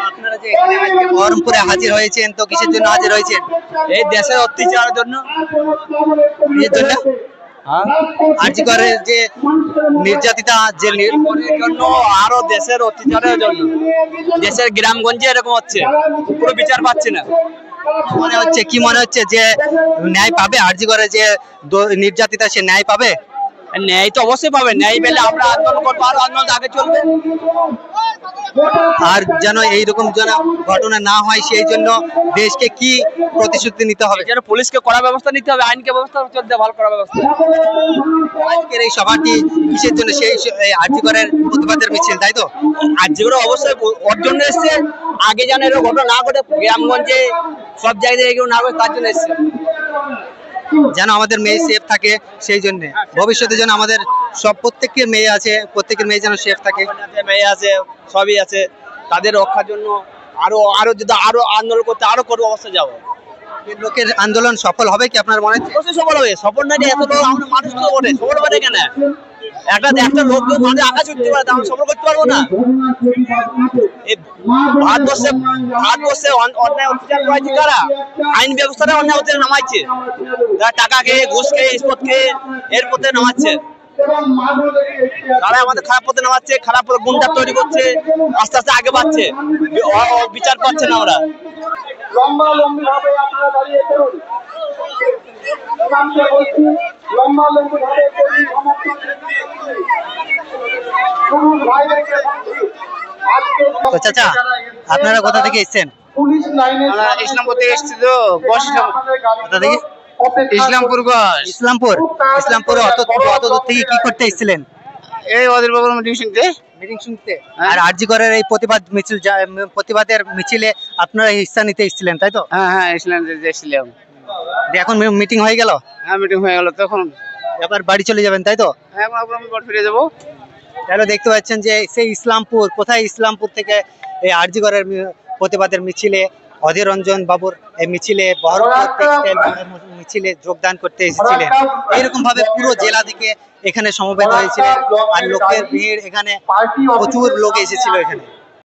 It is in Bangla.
আপনারা যে এখানে আজকে বহরমপুরে হাজির হয়েছেন, তো কিসের জন্য হাজির হয়েছেন? এই দেশের অত্যাচারের জন্য। এর জন্য আরজি করে যে নির্যাতিতা যে জন্য আরো দেশের অত্যাচারের জন্য। দেশের গ্রামগঞ্জে এরকম হচ্ছে, পুরো বিচার পাচ্ছে না। মনে হচ্ছে কি মনে হচ্ছে যে ন্যায় পাবে? আরজি করে যে নির্যাতিতা সে ন্যায় পাবে? ন্যায় তো অবশ্যই পাবে, ন্যায় পেলে আমরা আন্দোলন করবো, আরো আন্দোলন আগে চলবে। আর যেন এইরকম যেন ঘটনা না হয় সেই জন্য দেশকে কি প্রতিশ্রুতি নিতে হবে? যেন পুলিশকে কড়া ব্যবস্থা নিতে হবে, আইনকে ব্যবস্থা চলতে ভালো করা ব্যবস্থা। আজকের এই সভাটি কিসের জন্য? সেই আরজি করের প্রতিবাদের মিছিল, তাই তো? যেগুলো অবশ্যই ওর জন্য এসছে, আগে যেন এরকম ঘটনা না ঘটে, গ্রামগঞ্জে সব জায়গায় এগুলো না ঘটে, তার জন্য এসছে। যেন আমাদের মেয়ে সেফ থাকে, সেই জন্য ভবিষ্যতে যেন আমাদের সব প্রত্যেকের মেয়ে আছে, প্রত্যেকের মেয়ে যেন সেফ থাকে। মেয়ে আছে, সবই আছে, তাদের রক্ষার জন্য আরো যদি আরো আন্দোলন করতে আরো করবো, অবশ্যই যাবো। লোকের আন্দোলন সফল হবে কি আপনার মনে হচ্ছে? অবশ্যই সফল হবে। সফল না এত লোক আমরা মানুষ তো বটে, সফল হবে কেন? একটা লোক মানে আকাশ উঠতে পারে, আমরা সফল করতে পারবো না? এই ভারতবর্ষে অন্যায় অত্যাচার করাইছে কারা? আইন ব্যবস্থাটা অন্যায় অত্যাচার নামাইছে, যারা টাকা খেয়ে, ঘুষ খেয়ে, ইস্পত খেয়ে এর পথে নামাচ্ছে। তারা আমাদের খারাপ পথে নামাচ্ছে, খারাপ পথে গুন্ডা তৈরি করছে, আস্তে আস্তে আগে বাড়ছে, বিচার পাচ্ছে না আমরা। লম্বা লম্বি ভাবে আপনারা দাঁড়িয়ে করুন, লম্বা লম্বি ভাবে তো চাচা, আপনারা কোথা থেকে এসেছেন? পুলিশ লাইনে ইসলামপুর থেকে এসেছি তো। কোথা থেকে? ইসলামপুর। ইসলামপুরে অত দূর থেকে কি করতে এসেছিলেন? এই ওদের মিটিং শুনতে। মিটিং শুনতে? আর আরজি করের এই প্রতিবাদের মিছিলে আপনারা হিস্সা নিতে এসেছিলেন, তাই তো? হ্যাঁ, এসেছিলাম। এখন মিটিং হয়ে গেল? হ্যাঁ, মিটিং হয়ে গেল। তখন এবার বাড়ি চলে যাবেন, তাই তো? হ্যাঁ, এখন বাড়ি ফিরে যাবো। তাহলে দেখতে পাচ্ছেন যে সেই ইসলামপুর, কোথায় ইসলামপুর থেকে এই আরজি করের প্রতিবাদের মিছিলে অধীর রঞ্জন বাবুর এই মিছিলে, বহরমপুর টেক্সটাইল মিছিলে যোগদান করতে এসেছিলেন। এইরকম ভাবে পুরো জেলা থেকে এখানে সমবেত হয়েছিলেন, আর লোকের ভিড়, এখানে প্রচুর লোক এসেছিল এখানে।